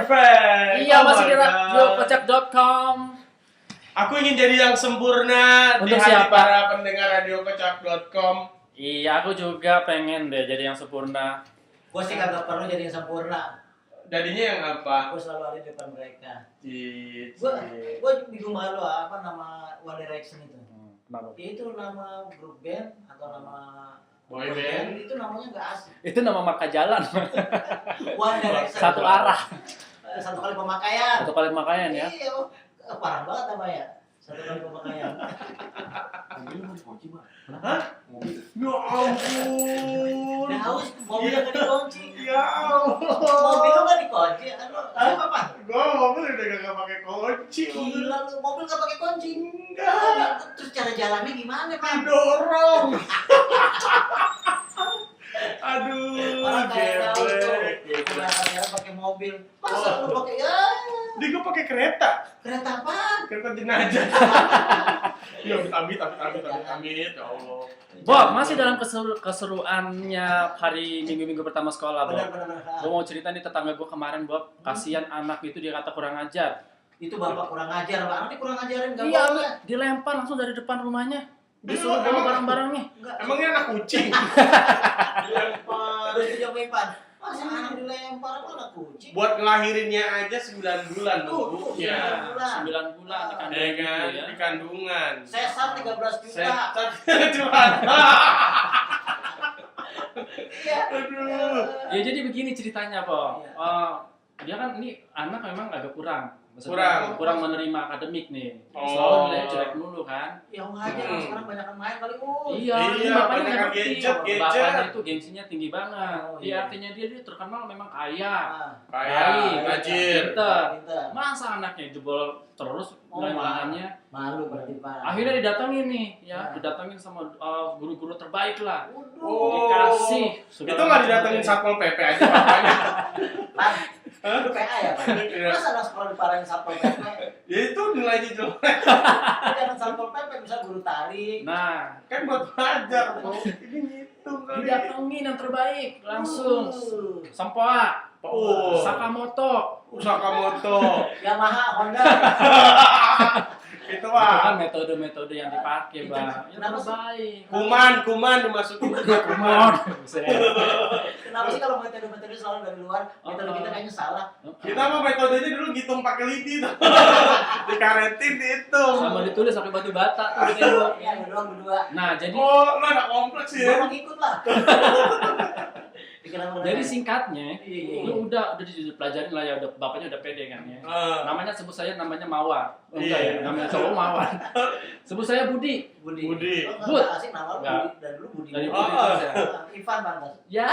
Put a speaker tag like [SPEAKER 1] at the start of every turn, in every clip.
[SPEAKER 1] Perfect.
[SPEAKER 2] Iya,
[SPEAKER 1] Oh
[SPEAKER 2] masih
[SPEAKER 1] my
[SPEAKER 2] di
[SPEAKER 1] God.
[SPEAKER 2] radiokocak.com.
[SPEAKER 1] Aku ingin jadi yang sempurna di
[SPEAKER 2] Untuk
[SPEAKER 1] hati
[SPEAKER 2] siapa?
[SPEAKER 1] para pendengar radiokocak.com.
[SPEAKER 2] Iya, aku juga pengen deh jadi yang sempurna.
[SPEAKER 3] Gue sih kagak perlu jadi yang sempurna.
[SPEAKER 1] Jadinya yang apa?
[SPEAKER 3] Gue selalu ada di depan mereka.
[SPEAKER 1] Cici.
[SPEAKER 3] Gue bingung malu apa nama One Direction itu.
[SPEAKER 2] Kenapa?
[SPEAKER 3] Itu nama grup band atau nama
[SPEAKER 1] Boy band.
[SPEAKER 3] itu namanya nggak asik.
[SPEAKER 2] Itu nama marka jalan.
[SPEAKER 3] One Direction.
[SPEAKER 2] Satu arah.
[SPEAKER 3] Satu kali pemakaian.
[SPEAKER 2] Satu kali pemakaian ya.
[SPEAKER 3] Iya, parah banget apa ya? Satu kali pemakaian.
[SPEAKER 1] Hah? Ya ampun.
[SPEAKER 3] Nah, haus mobilnya nggak dikunci.
[SPEAKER 1] Ya ampun.
[SPEAKER 3] Mobil lu nggak dikunci. Apa apa?
[SPEAKER 1] Gua mobil udah gak pakai kunci.
[SPEAKER 3] Gila lu, mobil nggak pakai kunci.
[SPEAKER 1] Enggak.
[SPEAKER 3] Terus cara jalannya gimana, Pak?
[SPEAKER 1] Didorong. Aduh,
[SPEAKER 3] Orang kayak tahu tuh,
[SPEAKER 1] geblek.
[SPEAKER 3] kamera pakai mobil. Masa lu pakai ya?
[SPEAKER 1] Dia gua pakai kereta.
[SPEAKER 3] Kereta apaan?
[SPEAKER 1] Kereta jenazah. Ya amit. Ya Allah.
[SPEAKER 2] Bob, masih dalam keseruannya hari minggu-minggu pertama sekolah, Bob.
[SPEAKER 3] Benar.
[SPEAKER 2] Gue mau cerita nih tetangga gue kemarin, Bob. Kasihan anak itu dia kata kurang ajar.
[SPEAKER 3] Itu bapak kurang ajar, Pak. Anaknya kurang ngajarin enggak
[SPEAKER 2] Iya,
[SPEAKER 3] boleh.
[SPEAKER 2] dilempar langsung dari depan rumahnya. Disuruh
[SPEAKER 1] Emang-
[SPEAKER 2] bawa barang-barangnya.
[SPEAKER 3] Enggak.
[SPEAKER 1] Emangnya anak kucing?
[SPEAKER 3] Terus dijawab Ipan. Masa anak dilempar apa anak kucing?
[SPEAKER 1] Buat ngelahirinnya aja 9 bulan nunggunya.
[SPEAKER 2] 9 bulan di kandungan
[SPEAKER 1] Ya kan,
[SPEAKER 2] gitu ya.
[SPEAKER 1] di kandungan.
[SPEAKER 3] Sesar 13 juta.
[SPEAKER 1] Setan curhat.
[SPEAKER 3] Iya.
[SPEAKER 1] Aduh.
[SPEAKER 2] Ya jadi begini ceritanya, Bob.
[SPEAKER 3] Iya.
[SPEAKER 2] Dia kan ini anak memang agak kurang.
[SPEAKER 1] Kurang.
[SPEAKER 2] Kurang menerima akademik nih.
[SPEAKER 1] Oh.
[SPEAKER 2] Selalu nilai jelek mulu kan.
[SPEAKER 3] Ya ngajar sekarang banyak main kali.
[SPEAKER 2] Iya, ini
[SPEAKER 1] Iya,
[SPEAKER 2] bapaknya
[SPEAKER 1] banyak
[SPEAKER 2] nggak ngerti.
[SPEAKER 1] gadget.
[SPEAKER 2] Bapaknya itu gengsinya tinggi banget.
[SPEAKER 3] Oh,
[SPEAKER 2] Iya,
[SPEAKER 3] iya.
[SPEAKER 2] artinya dia terkenal memang kaya.
[SPEAKER 1] Kayak
[SPEAKER 2] Baik,
[SPEAKER 1] rajin.
[SPEAKER 2] pinter.
[SPEAKER 3] Pinter.
[SPEAKER 2] Masa anaknya jebol terus
[SPEAKER 3] Oh,
[SPEAKER 2] ulangannya?
[SPEAKER 3] Malu berarti, Pak.
[SPEAKER 2] Akhirnya didatengin nih, ya,
[SPEAKER 3] Nah.
[SPEAKER 2] didatengin sama guru-guru terbaik lah.
[SPEAKER 3] Waduh.
[SPEAKER 2] Dikasih. segala
[SPEAKER 1] Itu nggak
[SPEAKER 2] macam
[SPEAKER 1] didatengin
[SPEAKER 2] materi.
[SPEAKER 1] Satpol PP aja bapaknya.
[SPEAKER 3] Pak, itu PA ya, Pak?
[SPEAKER 1] Iya.
[SPEAKER 3] Masa anak sekolah diparahin Satpol PP?
[SPEAKER 1] Ya itu nilainya jelek.
[SPEAKER 3] Jangan Satpol PP, bisa guru tari.
[SPEAKER 2] Nah,
[SPEAKER 1] Kan buat belajar, Bro. Ini ngitung kali.
[SPEAKER 2] didatengin yang terbaik langsung.
[SPEAKER 3] Uh.
[SPEAKER 2] Sampoa,
[SPEAKER 1] Oh.
[SPEAKER 2] Sakamoto.
[SPEAKER 1] Sakamoto.
[SPEAKER 3] Yamaha, Honda.
[SPEAKER 1] Itu
[SPEAKER 2] Itu kan
[SPEAKER 1] ah.
[SPEAKER 2] metode-metode yang dipakai,
[SPEAKER 3] Itu
[SPEAKER 2] Bang. Yang
[SPEAKER 3] kenapa sih?
[SPEAKER 2] terbaik.
[SPEAKER 1] Kuman dimasukin ke kuman.
[SPEAKER 2] Kumon. Buset.
[SPEAKER 3] Kenapa sih kalau metode-metode selalu dari luar? Metode kita kayaknya salah.
[SPEAKER 1] Kita mah metodenya dulu ngitung pakai lidi tuh. Dikaretin dihitung.
[SPEAKER 2] Sama ditulis pakai batu bata tuh di tembok.
[SPEAKER 3] Iya, berdua.
[SPEAKER 2] Nah, jadi
[SPEAKER 1] Oh, lo anak kompleks
[SPEAKER 3] Gue
[SPEAKER 1] ya.
[SPEAKER 3] mau ngikut lah. Dikira
[SPEAKER 2] jadi singkatnya,
[SPEAKER 3] Iya.
[SPEAKER 2] lu udah dipelajarin lah ya, udah bapaknya udah pede kan ya.
[SPEAKER 1] Ah.
[SPEAKER 2] Namanya sebut saya namanya Mawar. Oh, enggak
[SPEAKER 1] Iya.
[SPEAKER 2] ya, namanya cowok Mawar. Sebut saya Budi.
[SPEAKER 3] Budi.
[SPEAKER 1] Budi.
[SPEAKER 3] Oh,
[SPEAKER 2] Bud.
[SPEAKER 3] enggak asik nama lu
[SPEAKER 2] Enggak.
[SPEAKER 3] Budi. Dan dulu Budi.
[SPEAKER 2] Dari
[SPEAKER 1] Oh.
[SPEAKER 2] Budi terus ya.
[SPEAKER 3] Ivan pantas.
[SPEAKER 2] Ya.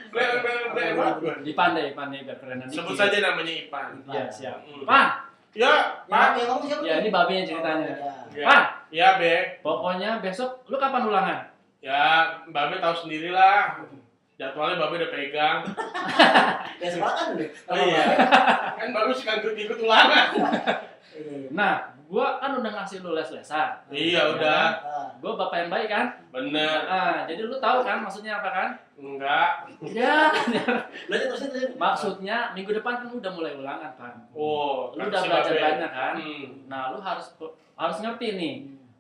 [SPEAKER 1] Ble.
[SPEAKER 2] Dipandai biar kerenan dikit.
[SPEAKER 1] Sebut saja namanya Ipan.
[SPEAKER 2] Iya, siap.
[SPEAKER 1] Hmm.
[SPEAKER 2] Pan.
[SPEAKER 1] Ya, Pak.
[SPEAKER 3] Ya, ngomong siapa?
[SPEAKER 2] Ya, ini babenya ceritanya.
[SPEAKER 1] Ya.
[SPEAKER 2] Pan.
[SPEAKER 1] Ya, Be.
[SPEAKER 2] Pokoknya besok lu kapan ulangan?
[SPEAKER 1] Ya, Mbak Be tahu sendirilah. Jadwalnya Mbak Be udah pegang.
[SPEAKER 3] Ya sekolah kan dulu.
[SPEAKER 1] Oh iya. Kan Mbak Be suka ikut ulangan.
[SPEAKER 3] Iya.
[SPEAKER 2] Nah, gua kan udah ngasih lu les-lesan.
[SPEAKER 1] Iya, udah.
[SPEAKER 2] Gua bapak yang baik kan?
[SPEAKER 1] Bener.
[SPEAKER 2] Jadi lu tahu kan maksudnya apa kan?
[SPEAKER 1] Enggak.
[SPEAKER 2] Ya.
[SPEAKER 3] Terus.
[SPEAKER 2] Maksudnya minggu depan kan lu udah mulai ulangan kan?
[SPEAKER 1] Oh,
[SPEAKER 2] Lu udah
[SPEAKER 1] si
[SPEAKER 2] belajar
[SPEAKER 1] Mbak Be.
[SPEAKER 2] banyak kan? Nah, lu harus ngerti nih.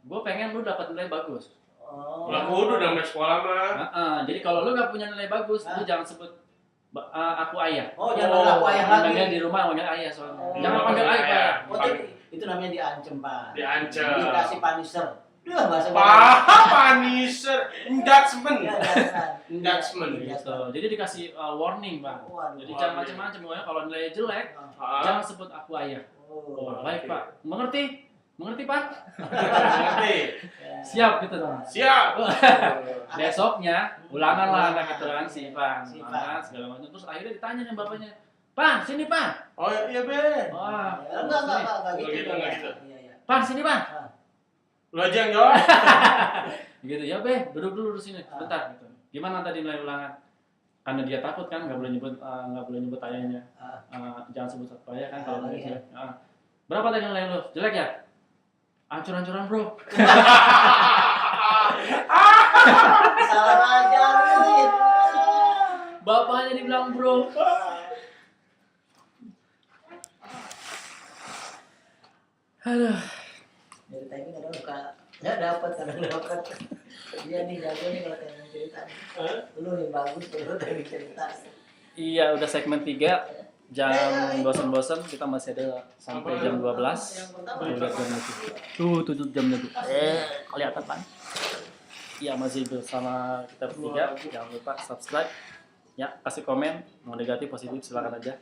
[SPEAKER 2] Gue pengen lu dapat nilai bagus.
[SPEAKER 3] Oh.
[SPEAKER 1] Ya kudu namanya sekolah mah.
[SPEAKER 2] Jadi kalau lu nggak punya nilai bagus, lu jangan sebut aku ayah.
[SPEAKER 3] Oh, jangan aku ayah lagi.
[SPEAKER 2] Panggilnya di rumah panggil ayah soalnya.
[SPEAKER 3] Oh.
[SPEAKER 2] Jangan panggil ayah. Pak.
[SPEAKER 3] Oh, itu namanya diancem, Pak.
[SPEAKER 1] Diancem.
[SPEAKER 3] Dikasih punisher. Duh, bahasa
[SPEAKER 1] Punisher, engagement.
[SPEAKER 3] Iya, jangan.
[SPEAKER 1] Engagement.
[SPEAKER 2] Gitu. Jadi dikasih warning, Bang.
[SPEAKER 3] Waduh.
[SPEAKER 2] Jadi jangan macam-macam. Pokoknya kalau nilai jelek, jangan sebut aku ayah. Oh, baik, Pak. Mengerti? Mengerti, Pak?
[SPEAKER 1] Ngerti?
[SPEAKER 2] Siap gitu dong.
[SPEAKER 1] Siap.
[SPEAKER 2] Besoknya ulangan lah anak itu kan si Ivan,
[SPEAKER 3] Si Ivan.
[SPEAKER 2] semangat segala macam. Terus akhirnya ditanya nih bapaknya, Pan sini Pan.
[SPEAKER 1] Oh iya, Be.
[SPEAKER 2] Wah,
[SPEAKER 3] Enggak
[SPEAKER 1] Enggak gitu, enggak gitu.
[SPEAKER 3] Iya, iya.
[SPEAKER 2] Pan sini Pan.
[SPEAKER 1] Lu aja yang jawab.
[SPEAKER 2] Gitu ya Be, duduk dulu di sini, bentar gitu. Gimana tadi nilai ulangan? Karena dia takut kan, nggak boleh nyebut ayahnya. Jangan sebut satu ayah kan kalau
[SPEAKER 3] Iya.
[SPEAKER 2] jelek. Berapa tadi nilai lu? Jelek ya? Ancur-ancuran bro.
[SPEAKER 3] Salah ajarin.
[SPEAKER 2] Bapaknya dibilang bro. Aduh.
[SPEAKER 3] Dari tadi kadang suka nggak dapat, kadang dapat. Dia nih jago nih kalau kayak cerita. Lu yang bagus kalau kayak cerita.
[SPEAKER 2] Iya, udah segmen 3. Jam bosan-bosan kita masih ada sampai jam 12. Tuh lihat jamnya tuh. Tuh jamnya tuh. Kelihatan kan? Iya, masih bersama kita bertiga. Jangan lupa subscribe. Ya, kasih komen, mau negatif positif silakan aja.